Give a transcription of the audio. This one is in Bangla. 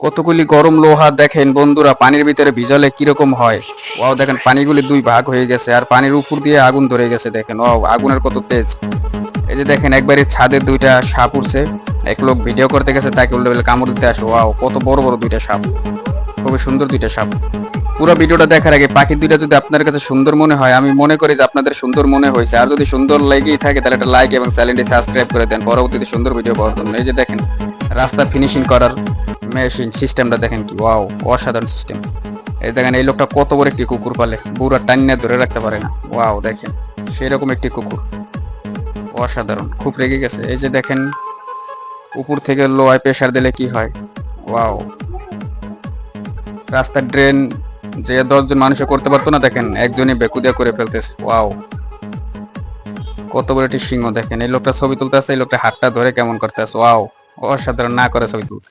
কতগুলি গরম লোহা দেখেন বন্ধুরা, পানির ভিতরে ভিজালে কিরকম হয়। ওয়াও দেখেন পানিগুলি দুই ভাগ হয়ে গেছে আর পানির উপর দিয়ে আগুন ধরে গেছে। দেখেন ওয়াও, আগুনের কত তেজ। এই যে দেখেন একবারে ছাদের দুইটা সাপ উঠছে। এক লোক ভিডিও করতে গেছে, তাকে উল্টো বেলে কামড় দিতে আসে। ওয়াও, কত বড় বড় দুইটা সাপ, খুবই সুন্দর দুইটা সাপ। পুরো ভিডিওটা দেখার আগে পাখি দুইটা যদি আপনার কাছে সুন্দর মনে হয়, আমি মনে করি যে আপনাদের সুন্দর মনে হয়েছে। আর যদি সুন্দর লেগেই থাকে তাহলে একটা লাইক এবং চ্যানেলটি সাবস্ক্রাইব করে দেন পরবর্তীতে সুন্দর ভিডিও পাওয়ার জন্য। এই যে দেখেন রাস্তা ফিনিশিং করার মেশিন সিস্টেমটা দেখেন, কি ওয়াও, অসাধারণ সিস্টেম। এই দেখেন এই লোকটা কত বড় একটি কুকুর পালে, পুরো টান্না ধরে রাখতে পারে না। ওয়াও দেখেন সেরকম একটি কুকুর, অসাধারণ। খুব রেগে গেছে। এই যে দেখেন উপর থেকে লোহায় প্রেসার দিলে কি হয়। ওয়াও, রাস্তার ড্রেন যে 10 জন মানুষে করতে পারতো না, দেখেন একজনই বেকুদিয়া করে ফেলতেছে। ওয়াও, কত বড় একটি সিংহ। দেখেন এই লোকটা ছবি তুলতে আছে, এই লোকটা হাতটা ধরে কেমন করতে আছে। ওয়াও, অসাধারণ না করে ছবি তুলতে।